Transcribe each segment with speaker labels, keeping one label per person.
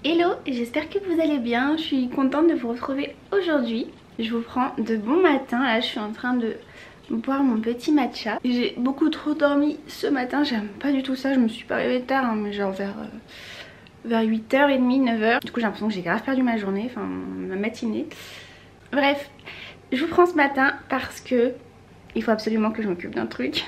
Speaker 1: Hello, j'espère que vous allez bien, je suis contente de vous retrouver aujourd'hui. Je vous prends de bon matin, là je suis en train de boire mon petit matcha. J'ai beaucoup trop dormi ce matin, j'aime pas du tout ça, je me suis pas réveillée tard, hein, mais genre vers 8h30, 9h. Du coup j'ai l'impression que j'ai grave perdu ma journée, enfin ma matinée. Bref, je vous prends ce matin parce que il faut absolument que je m'occupe d'un truc.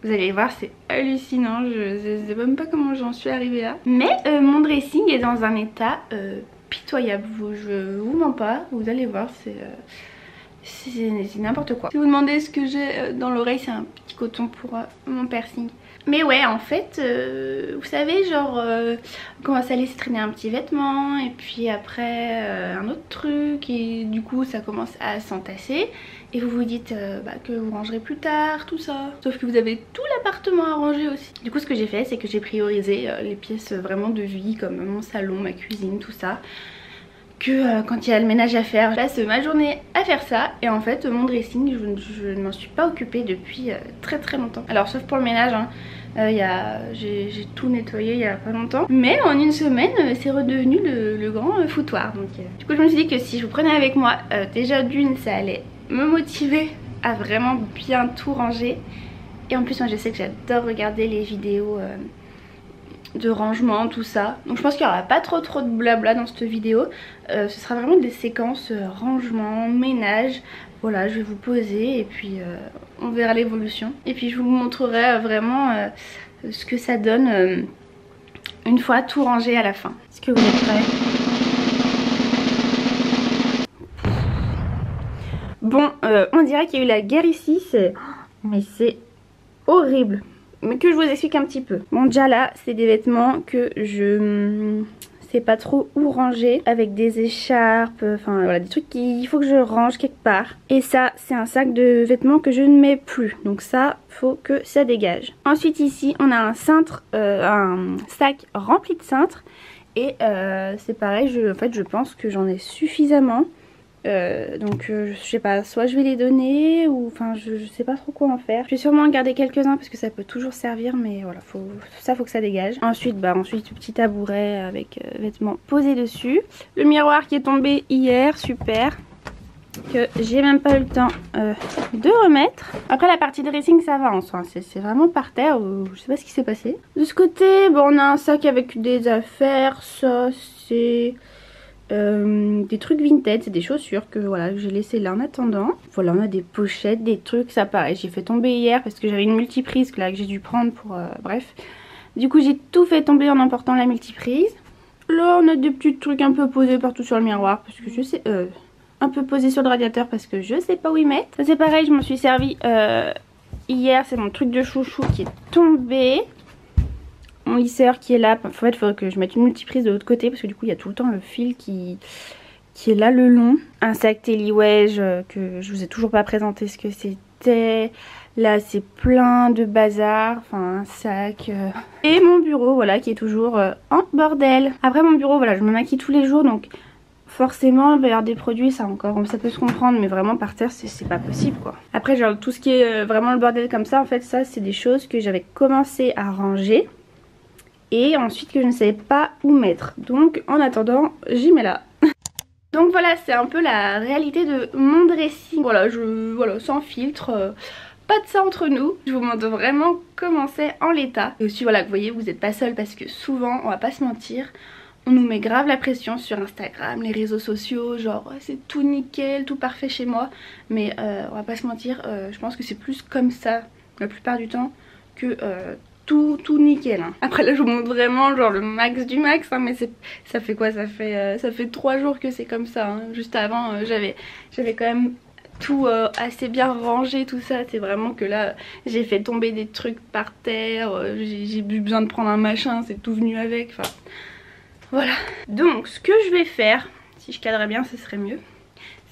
Speaker 1: Vous allez voir, c'est hallucinant, je sais même pas comment j'en suis arrivée là. Mais mon dressing est dans un état pitoyable, je vous mens pas, vous allez voir, c'est n'importe quoi. Si vous demandez ce que j'ai dans l'oreille, c'est un petit coton pour mon piercing. Mais ouais, en fait, vous savez, genre, on commence à laisser traîner un petit vêtement et puis après un autre truc et du coup ça commence à s'entasser et vous vous dites que vous rangerez plus tard, tout ça. Sauf que vous avez tout l'appartement à ranger aussi. Du coup ce que j'ai fait, c'est que j'ai priorisé les pièces vraiment de vie comme mon salon, ma cuisine, tout ça. Que quand il y a le ménage à faire, je passe ma journée à faire ça et en fait mon dressing je ne m'en suis pas occupée depuis très longtemps. Alors sauf pour le ménage, hein, j'ai tout nettoyé il y a pas longtemps, mais en une semaine c'est redevenu le grand foutoir. Donc du coup je me suis dit que si je vous prenais avec moi, déjà d'une ça allait me motiver à vraiment bien tout ranger. Et en plus moi je sais que j'adore regarder les vidéos de rangement, tout ça. Donc je pense qu'il n'y aura pas trop de blabla dans cette vidéo. Ce sera vraiment des séquences rangement, ménage. Voilà, je vais vous poser et puis on verra l'évolution. Et puis je vous montrerai vraiment ce que ça donne une fois tout rangé à la fin. Est-ce que vous êtes prêts? Bon, on dirait qu'il y a eu la guerre ici, mais c'est horrible. Mais que je vous explique un petit peu. Bon, déjà là, c'est des vêtements que je sais pas trop où ranger, avec des écharpes, enfin voilà, des trucs qu'il faut que je range quelque part. Et ça, c'est un sac de vêtements que je ne mets plus. Donc ça, faut que ça dégage. Ensuite ici, on a un cintre, un sac rempli de cintres. Et c'est pareil, en fait, je pense que j'en ai suffisamment. Donc je sais pas, soit je vais les donner ou enfin je sais pas trop quoi en faire. Je vais sûrement en garder quelques-uns parce que ça peut toujours servir, mais voilà, faut que ça dégage. Ensuite le petit tabouret avec vêtements posés dessus. Le miroir qui est tombé hier, super, que j'ai même pas eu le temps de remettre. Après la partie dressing ça va en soi, c'est vraiment par terre, je sais pas ce qui s'est passé. De ce côté, bon, on a un sac avec des affaires, ça c'est des trucs vintage, c'est des chaussures que voilà, j'ai laissé là en attendant. Voilà, on a des pochettes, des trucs, ça pareil, j'ai fait tomber hier parce que j'avais une multiprise là, que j'ai dû prendre pour bref. Du coup j'ai tout fait tomber en emportant la multiprise. Là on a des petits trucs un peu posés partout sur le miroir parce que je sais... un peu posés sur le radiateur parce que je sais pas où y mettre. Ça c'est pareil, je m'en suis servi hier, c'est mon truc de chouchou qui est tombé. Mon lisseur qui est là, en fait il faudrait que je mette une multiprise de l'autre côté parce que du coup il y a tout le temps le fil qui est là le long. Un sac Telliwedge que je vous ai toujours pas présenté ce que c'était. Là c'est plein de bazar, enfin un sac. Et mon bureau voilà qui est toujours en bordel. Après mon bureau voilà, je me maquille tous les jours donc forcément il va y avoir des produits, ça peut se comprendre, mais vraiment par terre c'est pas possible quoi. Après genre tout ce qui est vraiment le bordel comme ça, en fait ça c'est des choses que j'avais commencé à ranger. Et ensuite que je ne savais pas où mettre. Donc en attendant, j'y mets là. Donc voilà, c'est un peu la réalité de mon dressing. Voilà, voilà, sans filtre, pas de ça entre nous. Je vous montre vraiment comment c'est en l'état. Et aussi voilà, vous voyez, vous n'êtes pas seul parce que souvent, on va pas se mentir, on nous met grave la pression sur Instagram, les réseaux sociaux, genre c'est tout nickel, tout parfait chez moi. Mais on va pas se mentir, je pense que c'est plus comme ça la plupart du temps que... tout nickel hein. Après là je vous montre vraiment genre le max du max hein, mais ça fait quoi, ça fait 3 jours que c'est comme ça hein. Juste avant j'avais quand même tout assez bien rangé, tout ça. C'est vraiment que là j'ai fait tomber des trucs par terre, j'ai eu besoin de prendre un machin, c'est tout venu avec, enfin voilà. Donc ce que je vais faire, si je cadrais bien ce serait mieux,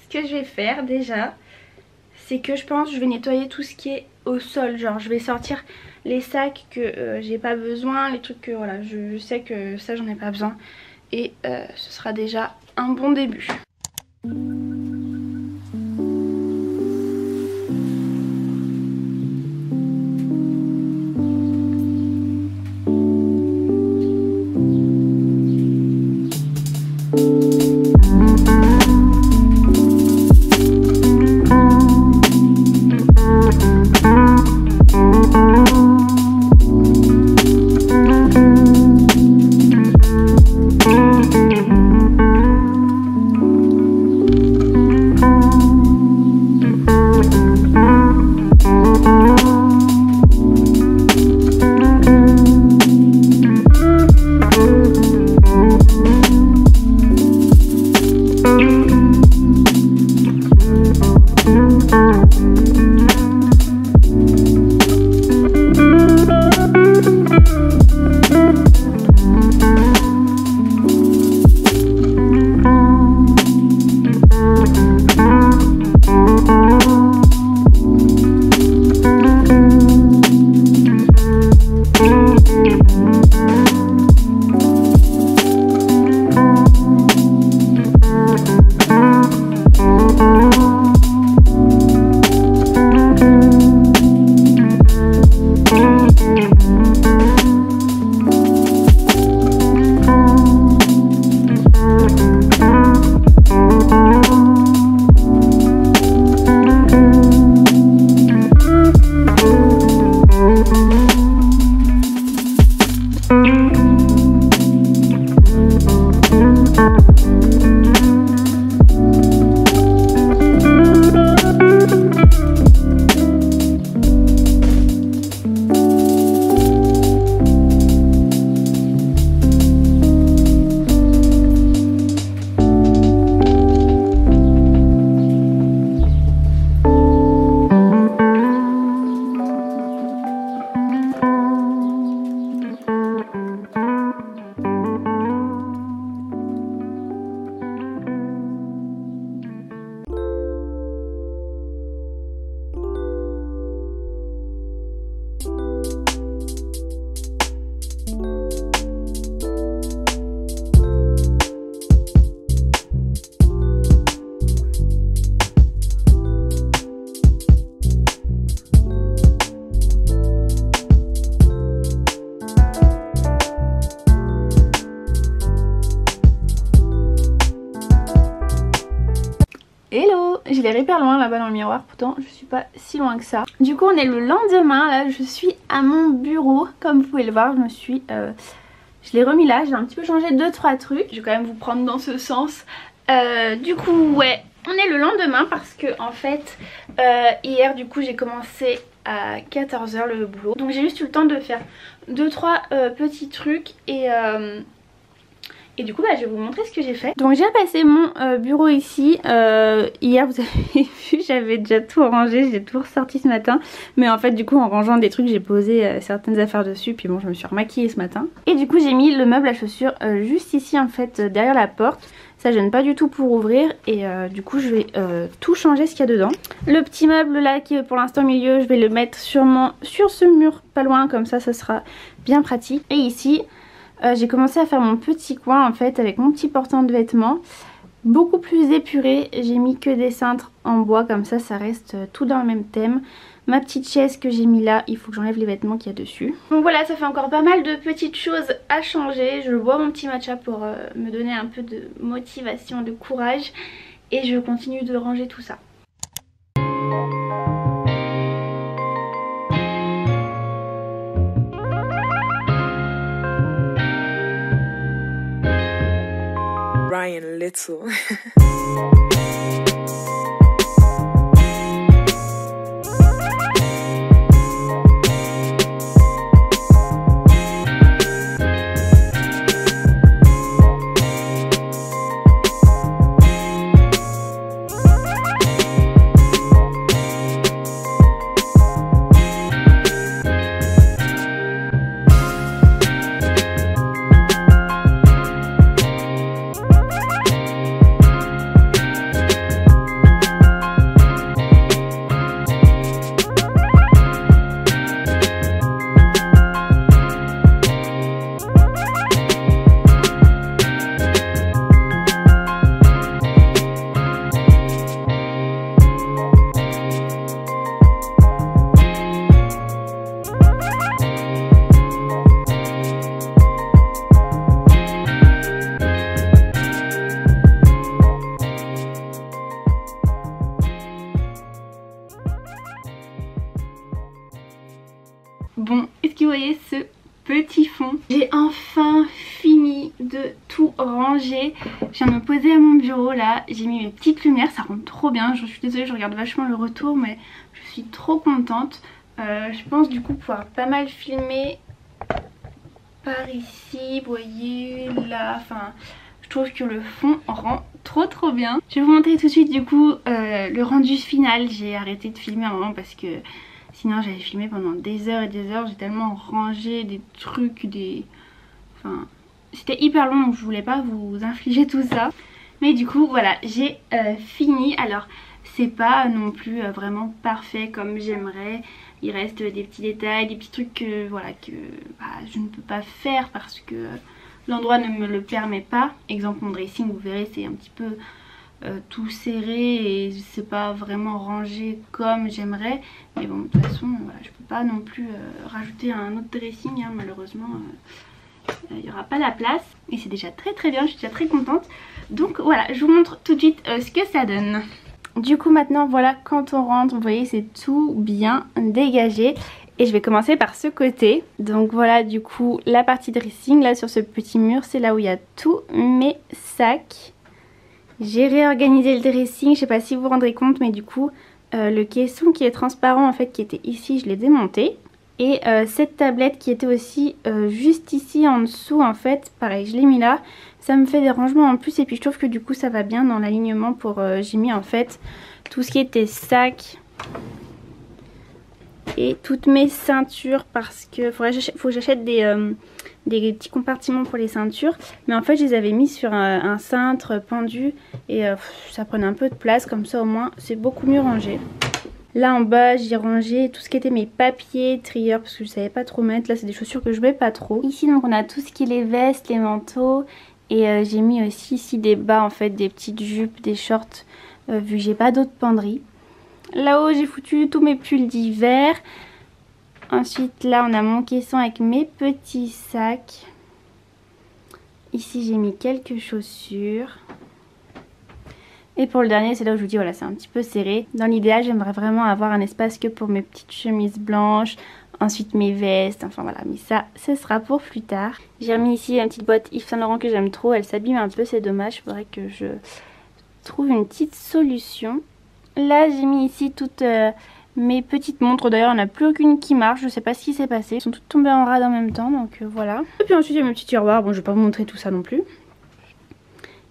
Speaker 1: ce que je vais faire déjà c'est que je pense que je vais nettoyer tout ce qui est au sol, genre je vais sortir les sacs que j'ai pas besoin, les trucs que voilà, je sais que ça j'en ai pas besoin et ce sera déjà un bon début. J'ai l'air hyper loin là-bas dans le miroir, pourtant je suis pas si loin que ça. Du coup on est le lendemain, là je suis à mon bureau. Comme vous pouvez le voir, je l'ai remis là, j'ai un petit peu changé 2-3 trucs. Je vais quand même vous prendre dans ce sens. Du coup ouais, on est le lendemain parce que en fait hier du coup j'ai commencé à 14 h le boulot. Donc j'ai juste eu le temps de faire 2-3 petits trucs et du coup bah, je vais vous montrer ce que j'ai fait. Donc j'ai passé mon bureau ici. Hier vous avez vu, j'avais déjà tout rangé, j'ai tout ressorti ce matin. Mais en fait du coup en rangeant des trucs j'ai posé certaines affaires dessus. Puis bon, je me suis remaquillée ce matin. Et du coup j'ai mis le meuble à chaussures juste ici en fait derrière la porte. Ça gêne pas du tout pour ouvrir et du coup je vais tout changer ce qu'il y a dedans. Le petit meuble là qui est pour l'instant au milieu, je vais le mettre sûrement sur ce mur pas loin, comme ça sera bien pratique. Et ici j'ai commencé à faire mon petit coin en fait avec mon petit portant de vêtements. Beaucoup plus épuré, j'ai mis que des cintres en bois, comme ça ça reste tout dans le même thème. Ma petite chaise que j'ai mis là, il faut que j'enlève les vêtements qu'il y a dessus. Donc voilà, ça fait encore pas mal de petites choses à changer. Je bois mon petit matcha pour me donner un peu de motivation, de courage. Et je continue de ranger tout ça.
Speaker 2: Ryan Little.
Speaker 1: Bon, est-ce que vous voyez ce petit fond? J'ai enfin fini de tout ranger. Je viens de me poser à mon bureau là, j'ai mis mes petites lumières, ça rend trop bien. Je suis désolée, je regarde vachement le retour mais je suis trop contente. Je pense du coup pouvoir pas mal filmer par ici, vous voyez là, enfin je trouve que le fond rend trop bien. Je vais vous montrer tout de suite du coup le rendu final. J'ai arrêté de filmer un moment parce que sinon j'avais filmé pendant des heures et des heures. J'ai tellement rangé des trucs, enfin c'était hyper long donc je voulais pas vous infliger tout ça. Mais du coup voilà, j'ai fini. Alors c'est pas non plus vraiment parfait comme j'aimerais. Il reste des petits détails, des petits trucs que, voilà, que je ne peux pas faire parce que l'endroit ne me le permet pas. Exemple mon dressing, vous verrez c'est un petit peu tout serré et c'est pas vraiment rangé comme j'aimerais. Mais bon de toute façon voilà, je peux pas non plus rajouter un autre dressing hein, malheureusement. Il n'y aura pas la place et c'est déjà très bien, je suis déjà très contente. Donc voilà, je vous montre tout de suite ce que ça donne. Du coup maintenant voilà, quand on rentre vous voyez c'est tout bien dégagé. Et je vais commencer par ce côté. Donc voilà du coup la partie dressing là sur ce petit mur, c'est là où il y a tous mes sacs. J'ai réorganisé le dressing, je sais pas si vous vous rendrez compte mais du coup le caisson qui est transparent en fait qui était ici je l'ai démonté. Et cette tablette qui était aussi juste ici en dessous en fait, pareil je l'ai mis là. Ça me fait des rangements en plus et puis je trouve que du coup ça va bien dans l'alignement pour... j'ai mis en fait tout ce qui était sacs et toutes mes ceintures parce que faut que j'achète des petits compartiments pour les ceintures. Mais en fait je les avais mis sur un cintre pendu et ça prenait un peu de place, comme ça au moins c'est beaucoup mieux rangé. Là en bas j'ai rangé tout ce qui était mes papiers, trieurs parce que je savais pas trop mettre. Là c'est des chaussures que je mets pas trop. Ici donc on a tout ce qui est les vestes, les manteaux. Et j'ai mis aussi ici des bas en fait, des petites jupes, des shorts vu que j'ai pas d'autres penderies. Là-haut j'ai foutu tous mes pulls d'hiver. Ensuite là on a mon caisson avec mes petits sacs. Ici j'ai mis quelques chaussures. Et pour le dernier, c'est là où je vous dis voilà, c'est un petit peu serré. Dans l'idéal, j'aimerais vraiment avoir un espace que pour mes petites chemises blanches, ensuite mes vestes, enfin voilà, mais ça, ce sera pour plus tard. J'ai remis ici une petite boîte Yves Saint Laurent que j'aime trop, elle s'abîme un peu, c'est dommage, il faudrait que je trouve une petite solution. Là, j'ai mis ici toutes mes petites montres, d'ailleurs il n'y en a plus aucune qui marche, je sais pas ce qui s'est passé, elles sont toutes tombées en rade en même temps, donc voilà. Et puis ensuite il y a mes petits tiroirs, bon je vais pas vous montrer tout ça non plus.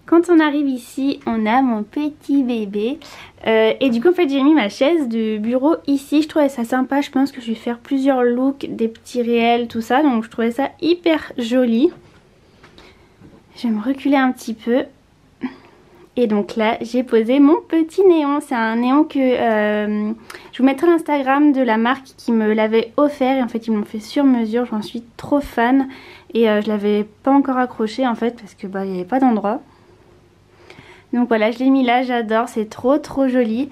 Speaker 1: Quand on arrive ici, on a mon petit bébé. Et du coup, en fait, j'ai mis ma chaise de bureau ici. Je trouvais ça sympa. Je pense que je vais faire plusieurs looks, des petits réels, tout ça. Donc, je trouvais ça hyper joli. Je vais me reculer un petit peu. Et donc là, j'ai posé mon petit néon. C'est un néon que je vous mettrai l'Instagram de la marque qui me l'avait offert. Et en fait, ils m'ont fait sur mesure. J'en suis trop fan. Et je l'avais pas encore accroché en fait parce que bah, il n'y avait pas d'endroit. Donc voilà, je l'ai mis là, j'adore, c'est trop joli.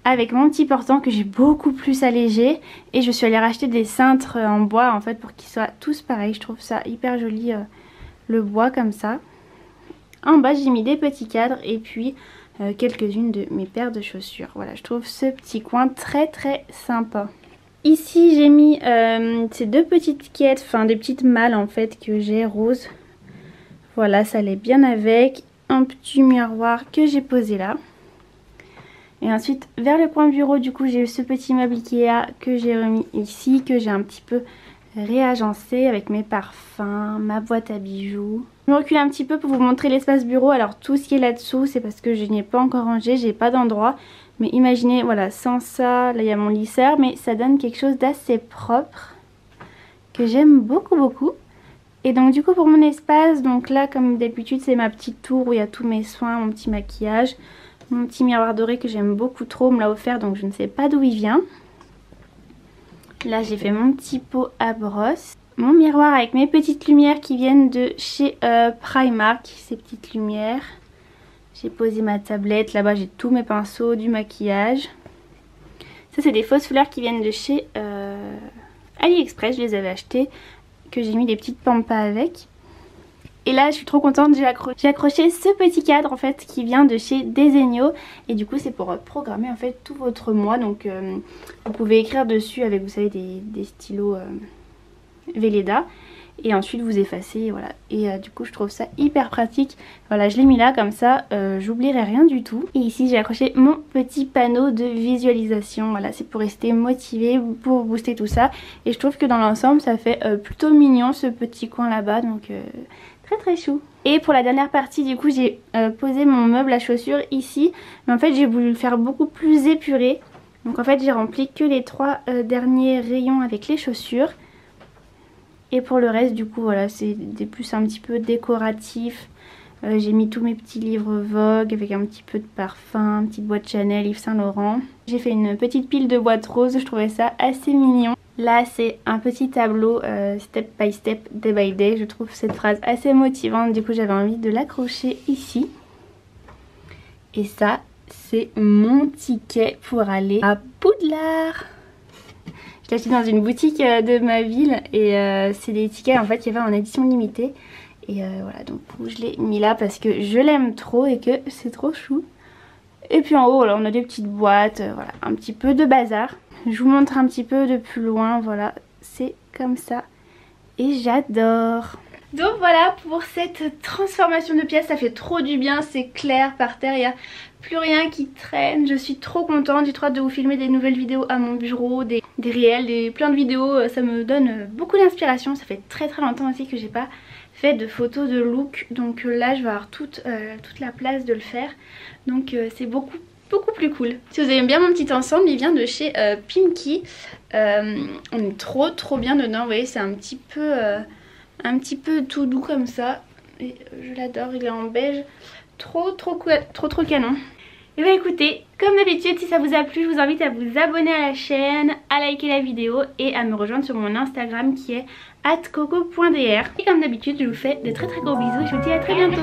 Speaker 1: Avec mon petit portant que j'ai beaucoup plus allégé. Et je suis allée racheter des cintres en bois en fait pour qu'ils soient tous pareils. Je trouve ça hyper joli le bois comme ça. En bas j'ai mis des petits cadres et puis quelques-unes de mes paires de chaussures. Voilà, je trouve ce petit coin très sympa. Ici j'ai mis ces deux petites quêtes, enfin des petites malles en fait que j'ai roses. Voilà, ça allait bien avec. Un petit miroir que j'ai posé là. Et ensuite vers le coin bureau du coup j'ai eu ce petit meuble Ikea que j'ai remis ici, que j'ai un petit peu réagencé avec mes parfums, ma boîte à bijoux. Je me recule un petit peu pour vous montrer l'espace bureau. Alors tout ce qui est là dessous c'est parce que je n'y ai pas encore rangé, j'ai pas d'endroit. Mais imaginez voilà, sans ça, là il y a mon lisseur, mais ça donne quelque chose d'assez propre que j'aime beaucoup. Et donc du coup pour mon espace, donc là comme d'habitude c'est ma petite tour où il y a tous mes soins, mon petit maquillage, mon petit miroir doré que j'aime beaucoup trop, on me l'a offert donc je ne sais pas d'où il vient. Là j'ai fait mon petit pot à brosse, mon miroir avec mes petites lumières qui viennent de chez Primark, ces petites lumières. J'ai posé ma tablette, là-bas j'ai tous mes pinceaux, du maquillage. Ça c'est des fausses fleurs qui viennent de chez AliExpress, je les avais achetées. Que j'ai mis des petites pampas avec. Et là je suis trop contente, j'ai accroché ce petit cadre en fait qui vient de chez Desenio. Et du coup c'est pour programmer en fait tout votre mois. Donc vous pouvez écrire dessus avec vous savez des stylos Velleda. Et ensuite vous effacez, voilà. Et du coup je trouve ça hyper pratique. Voilà, je l'ai mis là comme ça, j'oublierai rien du tout. Et ici j'ai accroché mon petit panneau de visualisation. Voilà, c'est pour rester motivé, pour booster tout ça. Et je trouve que dans l'ensemble ça fait plutôt mignon ce petit coin là-bas. Donc très chou. Et pour la dernière partie du coup j'ai posé mon meuble à chaussures ici. Mais en fait j'ai voulu le faire beaucoup plus épuré. Donc en fait j'ai rempli que les 3 derniers rayons avec les chaussures. Et pour le reste du coup voilà c'est des plus un petit peu décoratifs. J'ai mis tous mes petits livres Vogue avec un petit peu de parfum, petite boîte Chanel, Yves Saint Laurent. J'ai fait une petite pile de boîtes roses, je trouvais ça assez mignon. Là c'est un petit tableau step by step, day by day. Je trouve cette phrase assez motivante, du coup j'avais envie de l'accrocher ici. Et ça c'est mon ticket pour aller à Poudlard. Je l'ai acheté dans une boutique de ma ville et c'est des tickets en fait qu'il y avait en édition limitée. Et voilà, donc je l'ai mis là parce que je l'aime trop et que c'est trop chou. Et puis en haut, voilà, on a des petites boîtes, voilà, un petit peu de bazar. Je vous montre un petit peu de plus loin, voilà, c'est comme ça. Et j'adore. Donc voilà pour cette transformation de pièce, ça fait trop du bien, c'est clair par terre, il n'y a plus rien qui traîne, je suis trop contente, j'ai trop hâte de vous filmer des nouvelles vidéos à mon bureau, des réels, plein de vidéos, ça me donne beaucoup d'inspiration, ça fait très longtemps aussi que j'ai pas fait de photos de look, donc là je vais avoir toute la place de le faire, donc c'est beaucoup plus cool. Si vous aimez bien mon petit ensemble, il vient de chez Pimkie, on est trop bien dedans, vous voyez c'est un petit peu tout doux comme ça et je l'adore, il est en beige, trop canon. Et bah écoutez, comme d'habitude si ça vous a plu je vous invite à vous abonner à la chaîne, à liker la vidéo et à me rejoindre sur mon Instagram qui est @coco.dr. Et comme d'habitude je vous fais de très gros bisous et je vous dis à très bientôt.